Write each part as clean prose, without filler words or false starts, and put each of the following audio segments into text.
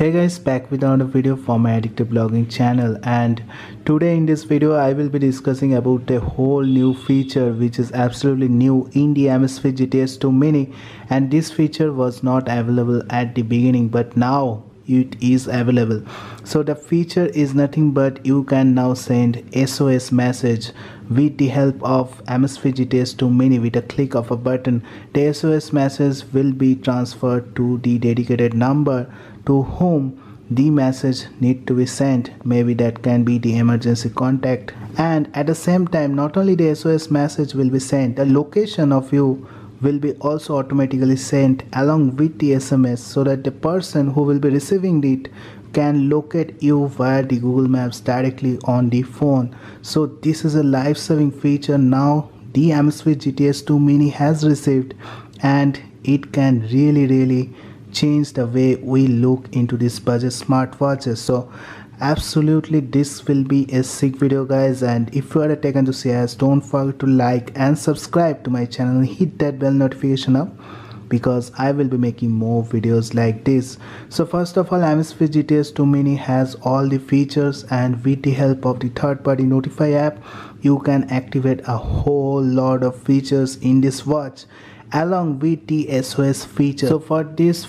Hey guys, back with another video for my addictive blogging channel, and today in this video I will be discussing about a whole new feature which is absolutely new in the Amazfit GTS 2 Mini. And this feature was not available at the beginning, but now it is available. So the feature is nothing but you can now send SOS message with the help of Amazfit GTS 2 Mini. With a click of a button, the SOS message will be transferred to the dedicated number to whom the message need to be sent. Maybe that can be the emergency contact, and at the same time not only the SOS message will be sent, the location of you will be also automatically sent along with the SMS, so that the person who will be receiving it can locate you via the Google Maps directly on the phone. So this is a life-saving feature now the Amazfit GTS 2 Mini has received, and it can really change the way we look into these budget smartwatches. So absolutely this will be a sick video guys, and if you are a tech enthusiast, don't forget to like and subscribe to my channel and hit that bell notification up, because I will be making more videos like this. So first of all, Amazfit GTS 2 Mini has all the features, and with the help of the third-party Notify app you can activate a whole lot of features in this watch along with the SOS feature. So for this,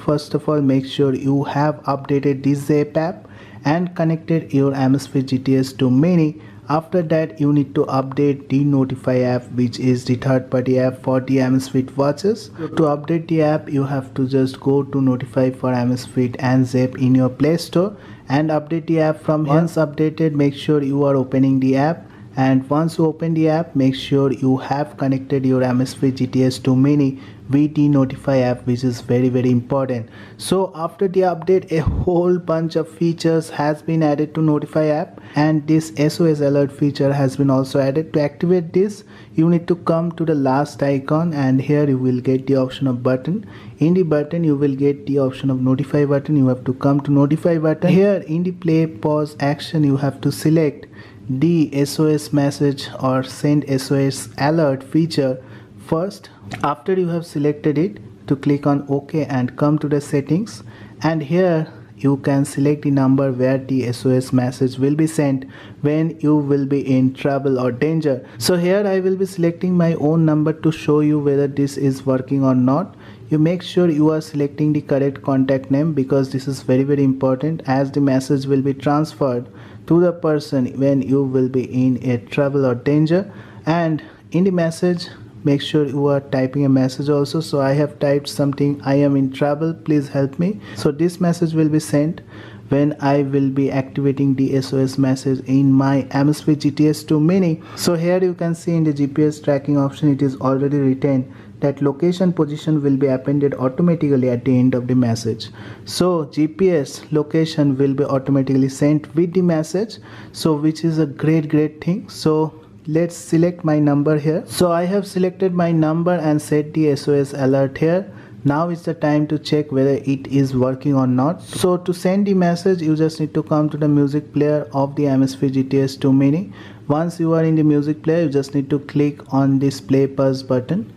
first of all, make sure you have updated the Zepp app and connected your Amazfit GTS 2 Mini. After that, you need to update the Notify app, which is the third-party app for the Amazfit watches. So to update the app, you have to just go to Notify for Amazfit and Zepp in your Play Store and update the app from here. Once updated, make sure you are opening the app, and once you open the app, make sure you have connected your Amazfit GTS 2 Mini with the Notify app, which is very important. So after the update, a whole bunch of features has been added to Notify app, and this SOS alert feature has been also added. To activate this, you need to come to the last icon, and here you will get the option of button. In the button you will get the option of Notify button. You have to come to Notify button. Here in the play pause action, you have to select the SOS message or send SOS alert feature first. After you have selected it, to click on OK and come to the settings, and here you can select the number where the SOS message will be sent when you will be in trouble or danger. So here I will be selecting my own number to show you whether this is working or not. You make sure you are selecting the correct contact name, because this is very important, as the message will be transferred to the person when you will be in a trouble or danger. And in the message, make sure you are typing a message also. So I have typed something: I am in trouble, please help me. So this message will be sent when I will be activating the SOS message in my Amazfit GTS 2 Mini. So here you can see in the GPS tracking option, it is already written that location position will be appended automatically at the end of the message. So GPS location will be automatically sent with the message, so which is a great thing. So let's select my number here. So I have selected my number and set the SOS alert here. Now is the time to check whether it is working or not. So to send the message, you just need to come to the music player of the Amazfit GTS 2 Mini. Once you are in the music player, you just need to click on this play pause button.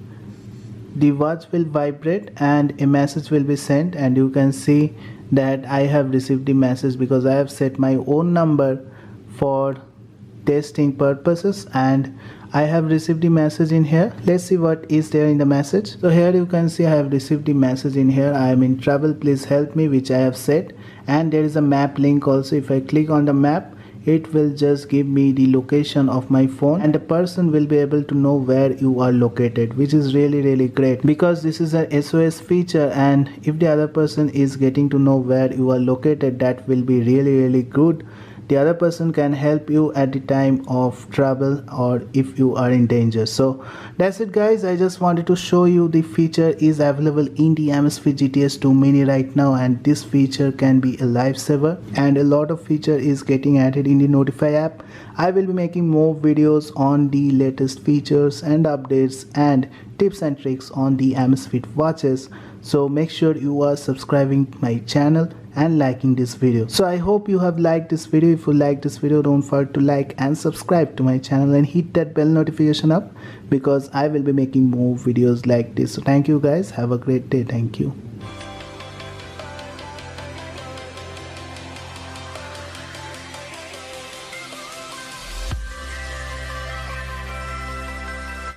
The watch will vibrate and a message will be sent, and you can see that I have received the message because I have set my own number for testing purposes, and I have received the message in here. Let's see what is there in the message. So here you can see I have received the message in here: I am in trouble, please help me, which I have set. And there is a map link also. If I click on the map, it will just give me the location of my phone, and the person will be able to know where you are located, which is really great, because this is a SOS feature, and if the other person is getting to know where you are located, that will be really good. The other person can help you at the time of trouble or if you are in danger. So that's it guys, I just wanted to show you the feature is available in the Amazfit GTS 2 Mini right now, and this feature can be a lifesaver, and a lot of feature is getting added in the Notify app. I will be making more videos on the latest features and updates and tips and tricks on the Amazfit watches. So make sure you are subscribing my channel and liking this video. So I hope you have liked this video. If you like this video, don't forget to like and subscribe to my channel and hit that bell notification up, because I will be making more videos like this. So thank you guys, have a great day. Thank you.